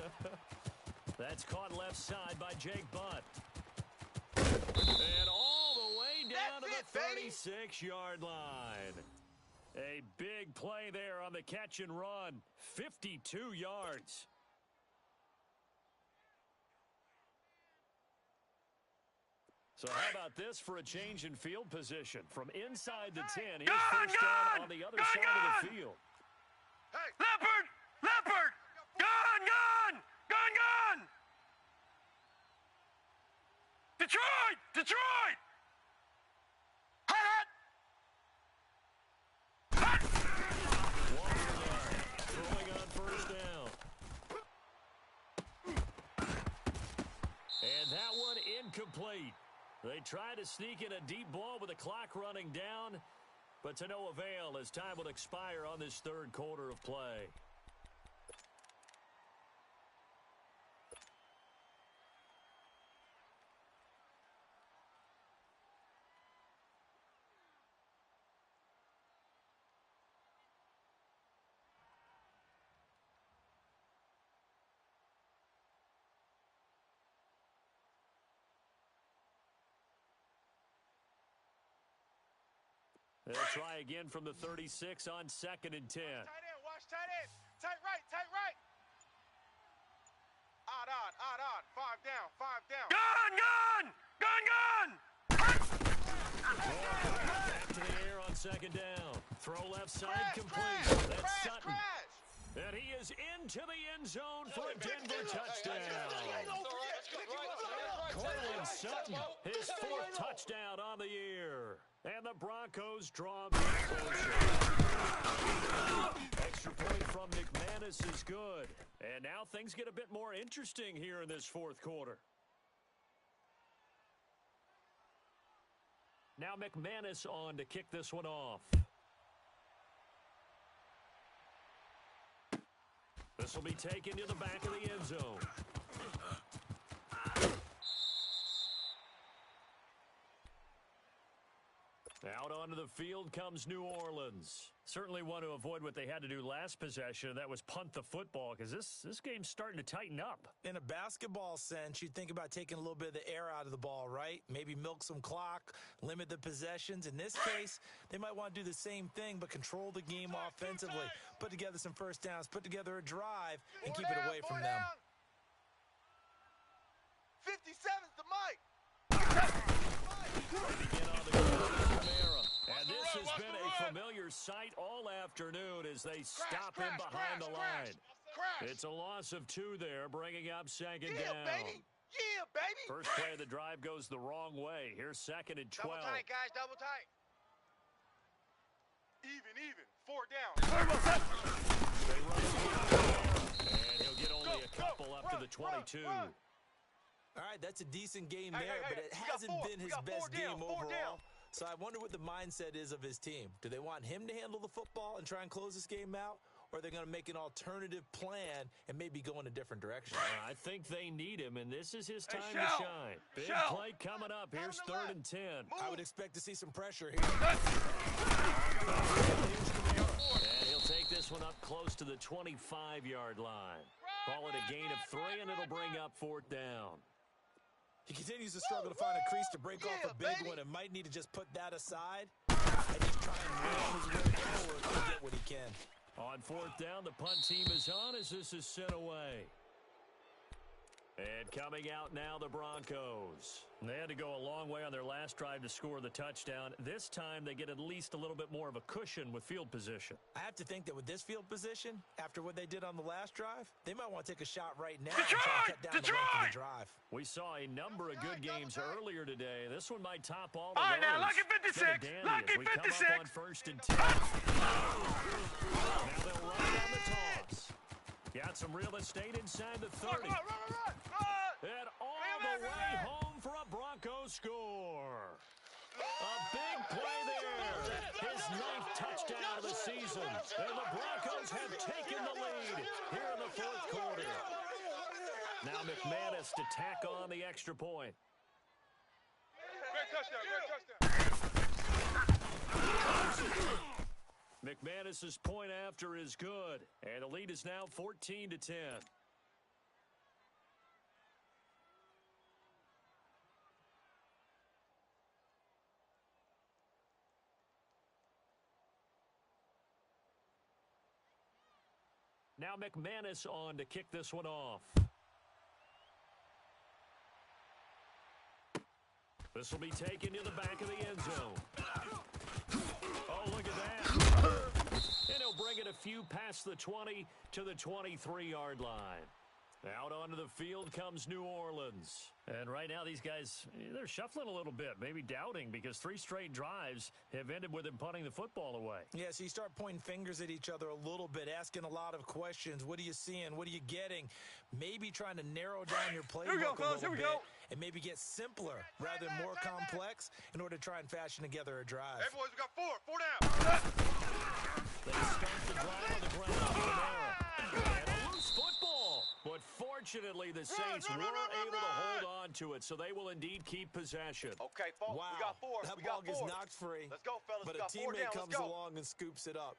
That's caught left side by Jake Butt. And all the 36-yard line. A big play there on the catch and run. 52 yards. So how about this for a change in field position? From inside the 10, here's first down on the other side of the field. Hey. Leopard! Leopard! Gun! Gun! Gun! Gun! Detroit! Detroit! Hot! Hot! Throwing on first down. And that one incomplete. They try to sneak in a deep ball with the clock running down, but to no avail as time will expire on this third quarter of play. They'll try again from the 36 on 2nd and 10. Tight end, watch tight end. Tight right, tight right. Odd on, odd on. 5 down, 5 down. Gun! Gun! Gun! Gun! Back to the air on 2nd down. Throw left side complete. That's Sutton. And he is into the end zone for a Denver touchdown. Cortland Sutton, his 4th touchdown on the year. And the Broncos draw back closer. Extra point from McManus is good. And now things get a bit more interesting here in this 4th quarter. Now McManus on to kick this one off. This will be taken to the back of the end zone. Out onto the field comes New Orleans. Certainly want to avoid what they had to do last possession, and that was punt the football, because this game's starting to tighten up. In a basketball sense, you'd think about taking a little bit of the air out of the ball, right? Maybe milk some clock, limit the possessions. In this case, they might want to do the same thing, but control the game offensively. Put together some first downs, put together a drive, and keep it away from them. 57's the mic. And this has been a familiar sight all afternoon as they stop him behind the line. It's a loss of 2 there, bringing up 2nd down. Baby. Yeah, baby. First play of the drive goes the wrong way. Here's 2nd and 12. Double tight, guys, double tight. Even. 4 down. They run and he'll get only a couple up to the 22. All right, that's a decent game there, but it hasn't been his best game overall. So I wonder what the mindset is of his team. Do they want him to handle the football and try and close this game out? Or are they going to make an alternative plan and maybe go in a different direction? I think they need him, and this is his time to shine. Big play coming up. Here's 3rd and 10. I would expect to see some pressure here. And he'll take this one up close to the 25-yard line. Call it a gain of 3, and it'll bring up 4th down. He continues to struggle to find a crease to break off a big one and might need to just put that aside and just try and roll his way forward to get what he can. On 4th down, the punt team is on as this is sent away. And coming out now, the Broncos. They had to go a long way on their last drive to score the touchdown. This time, they get at least a little bit more of a cushion with field position. I have to think that with this field position, after what they did on the last drive, they might want to take a shot right now and try to cut down the length of the drive. We saw a number of good games earlier today. This one might top all the All right, now, roads. lucky 56. Lucky 56. Come up on 1st and 10. Now they'll run down the toss. Got some real estate inside the 30. And all the way home for a Broncos score. A big play there. His 9th touchdown of the season. And the Broncos have taken the lead here in the 4th quarter. Now McManus to tack on the extra point. Great touchdown. McManus's point after is good. And the lead is now 14-10. Now McManus on to kick this one off. This will be taken to the back of the end zone. Oh, look at that. And he'll bring it a few past the 20 to the 23-yard line. Out onto the field comes New Orleans. And right now these guys, they're shuffling a little bit, maybe doubting, because 3 straight drives have ended with them punting the football away. Yeah, so you start pointing fingers at each other a little bit, asking a lot of questions. What are you seeing? What are you getting? Maybe trying to narrow down your playbook a little bit and maybe get simpler rather than more complex in order to try and fashion together a drive. Hey, boys, we got 4 down. They start the drive on the ground. And a loose football. But fortunately, the Saints were able to hold on to it, so they will indeed keep possession. Okay, folks, Wow, we got 4. that We ball got gets 4. knocked free. Let's go, fellas. But We a got 4 teammate down. comes Let's go. along and scoops it up.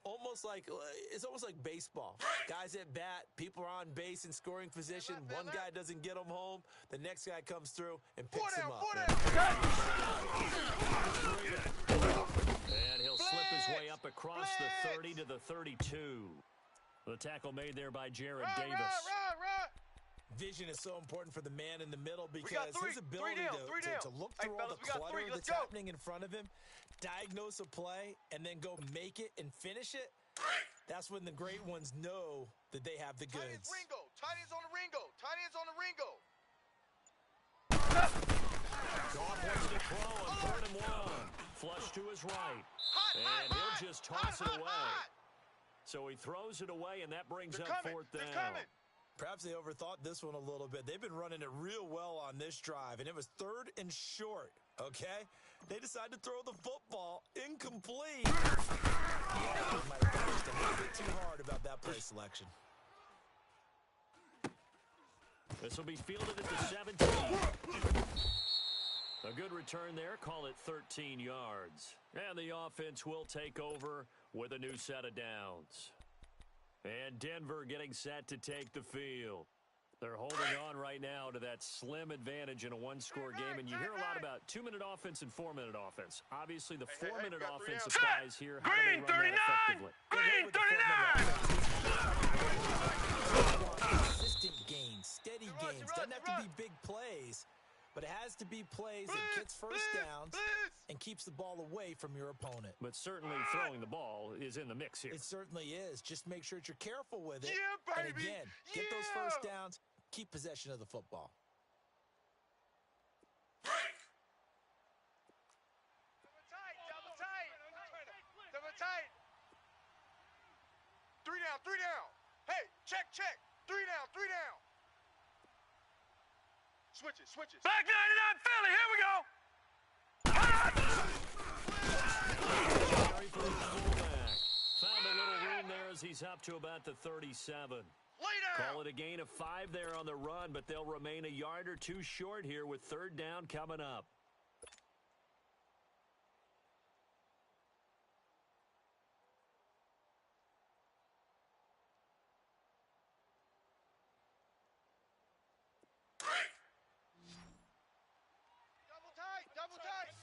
It's almost like baseball. Guys at bat, people are on base in scoring position. One guy doesn't get them home. The next guy comes through and picks him up. 4 down. And he'll slip his way up across the 30 to the 32. The tackle made there by Jared Davis. Right. Vision is so important for the man in the middle because got 3 his ability down, to look Hey, through all fellas, the we got clutter 3. Let's that's go. happening in front of him, diagnose a play, and then go make it and finish it. That's when the great ones know that they have the Tight goods. ends Ringo. Tight ends on the Ringo. Tight ends on the Ringo. Goff wants to throw on 3rd and 1. Flush to his right. And he'll just toss it away. So he throws it away, and that brings up 4th down. They're coming. Perhaps they overthought this one a little bit. They've been running it real well on this drive, and it was 3rd and short, okay? They decided to throw the football incomplete. Yeah, they might have pushed a little bit too hard about that play selection. This will be fielded at the 17. A good return there. Call it 13 yards. And the offense will take over with a new set of downs. And Denver getting set to take the field. They're holding on right now to that slim advantage in a one-score game. And you hear a lot about 2-minute offense and 4-minute offense. Obviously, the 4-minute offense applies here. How do they run that effectively? Green 39! Consistent gains, steady gains. Doesn't have to be big plays, but it has to be plays that gets first downs and keeps the ball away from your opponent. But certainly throwing the ball is in the mix here. It certainly is. Just make sure that you're careful with it. Yeah, And baby. again, get those first downs, keep possession of the football. Double tight. 3 down. Hey, check. 3 down. Switch it. Back 99 Philly, here we go! Sorry for the fullback. Found a little room there as he's up to about the 37. Lay down. Call it a gain of 5 there on the run, but they'll remain a yard or 2 short here with 3rd down coming up. Double tight.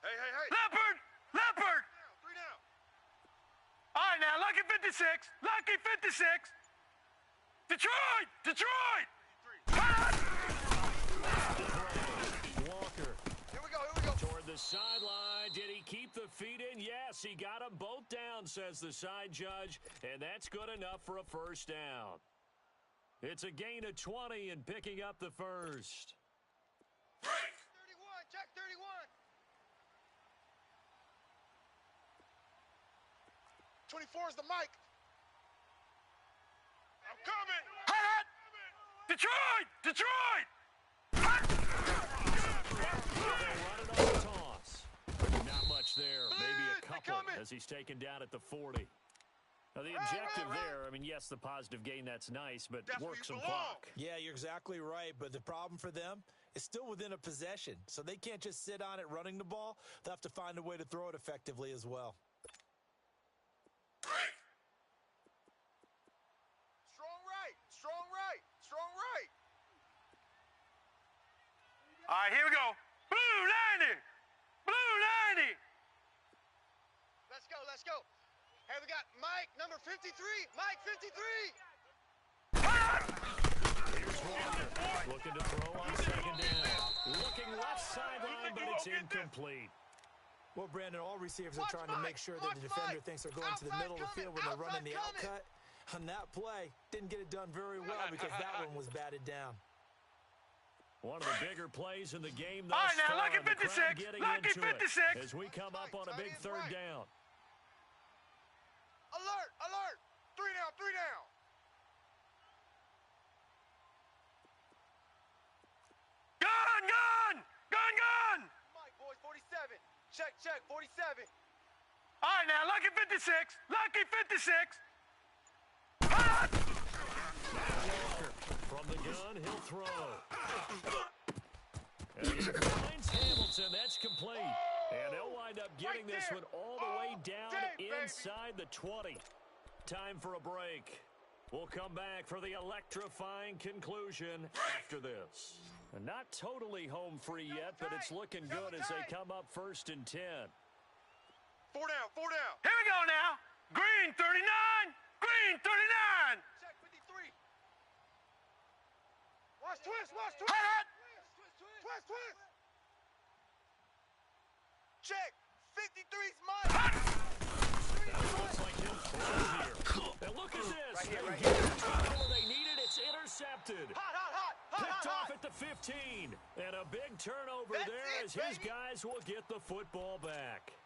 Hey. Leopard! 3 down. All right, now, lucky 56. Detroit! Walker. Here we go. Toward the sideline. Did he keep the feet in? Yes, he got them both down, says the side judge, and that's good enough for a first down. It's a gain of 20 and picking up the first. 31. Check 31. '24 is the mic. I'm coming. Hot! Detroit! They run it on the toss. Not much there. Maybe a couple as he's taken down at the 40. Now, the objective there, yes, the positive gain, that's nice, but work some clock. Yeah, you're exactly right, but the problem for them is still within a possession, so they can't just sit on it running the ball. They'll have to find a way to throw it effectively as well. Strong right. All right, here we go. Blue 90! Let's go. Hey, we got Mike, number 5. 53! Mike 53! Here's Warner, looking to throw on second down. Looking left sideline, but it's incomplete. Well, Brandon, all receivers are trying to make sure that the defender thinks they're going to the middle of the field when they're running the outcut. On that play, didn't get it done very well because that one was batted down. One of the bigger plays in the game thus All right, now, far. lucky The crowd 56, getting lucky into 56. it as we come up on a big third down. Alert! Alert! 3 down, 3 down! Gun, gun! Gun, gun! Mike, boys, 47. Check, check, 47. All right, now, lucky 56. Lucky 56. Walker from the gun, he'll throw. And he finds Hamilton. That's complete. And they'll wind up getting this one all the way down inside the 20. Time for a break. We'll come back for the electrifying conclusion after this. And not totally home free yet, but it's looking good as they come up 1st and 10. 4 down, 4 down. Here we go now. Green 39. Green 39. Check 53. Watch twist, watch twist. Hot. Twist, twist. Check. 53's Mike. That looks like he'll throw here. And look at this. They get the turnover they needed. It's intercepted. Hot, hot, hot. Picked off at the 15. And a big turnover That's there it, as his baby. guys will get the football back.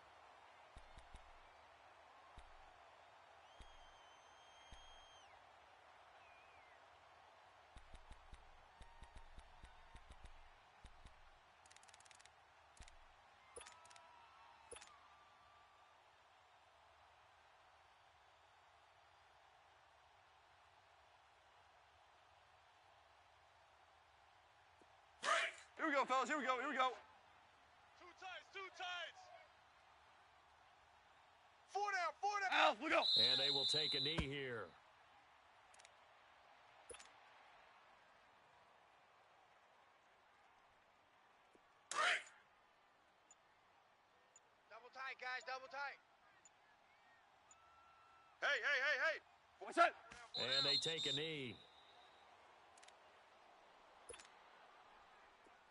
Here we go, fellas. Here we go. Here we go. 2 tights, 2 tights. 4 down, 4 down. Al, we go. And they will take a knee here. Double tight, guys, double tight. Hey, hey, hey, hey. What's that? And they take a knee.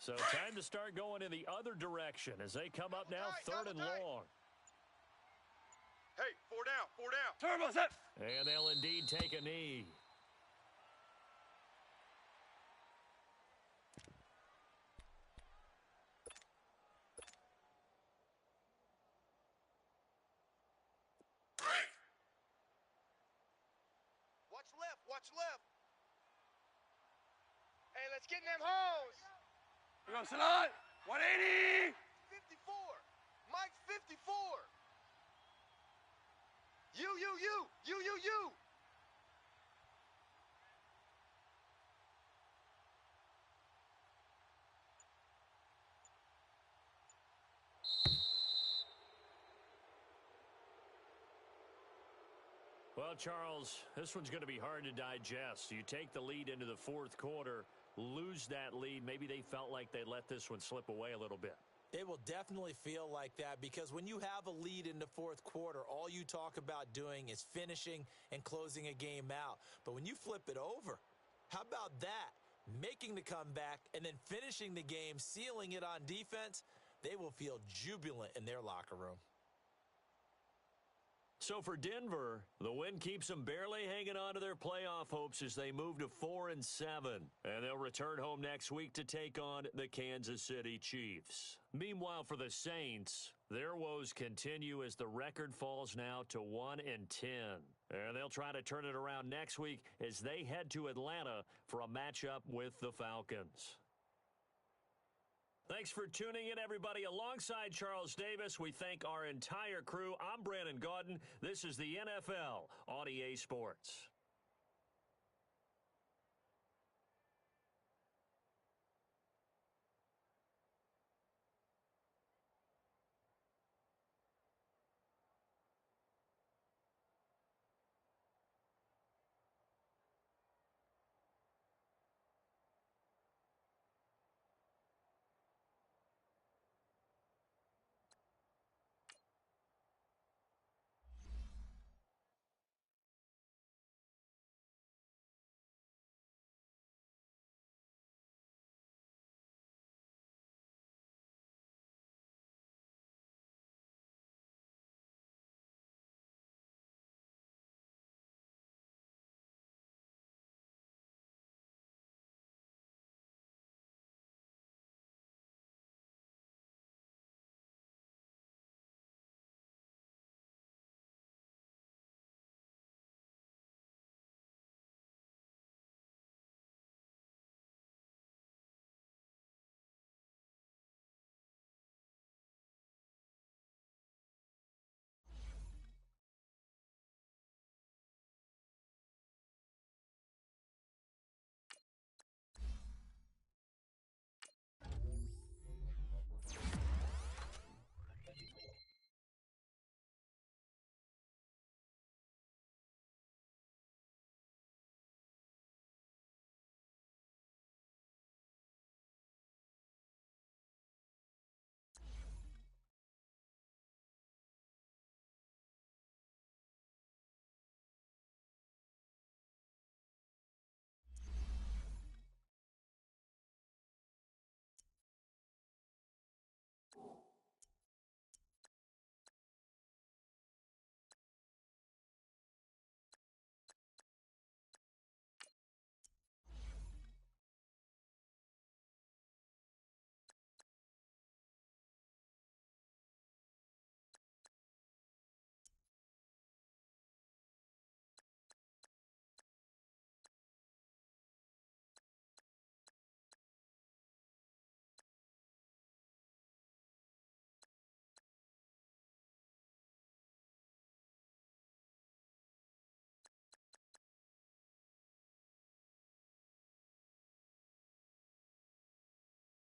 So time to start going in the other direction as they come up now 3rd and long. Hey, 4 down, 4 down. Turbo set. And they'll indeed take a knee. Watch left, watch left. Hey, let's get in them holes. We go, Salat. 180. 54. Mike's 54. You. Well, Charles, this one's going to be hard to digest. You take the lead into the 4th quarter, lose that lead. Maybe they felt like they let this one slip away a little bit. It will definitely feel like that because when you have a lead in the 4th quarter, all you talk about doing is finishing and closing a game out. But when you flip it over, how about that? Making the comeback and then finishing the game, sealing it on defense, they will feel jubilant in their locker room. So for Denver, the win keeps them barely hanging on to their playoff hopes as they move to 4-7. And they'll return home next week to take on the Kansas City Chiefs. Meanwhile, for the Saints, their woes continue as the record falls now to 1-10. And they'll try to turn it around next week as they head to Atlanta for a matchup with the Falcons. Thanks for tuning in, everybody. Alongside Charles Davis, we thank our entire crew. I'm Brandon Gaudin. This is the NFL on EA Sports.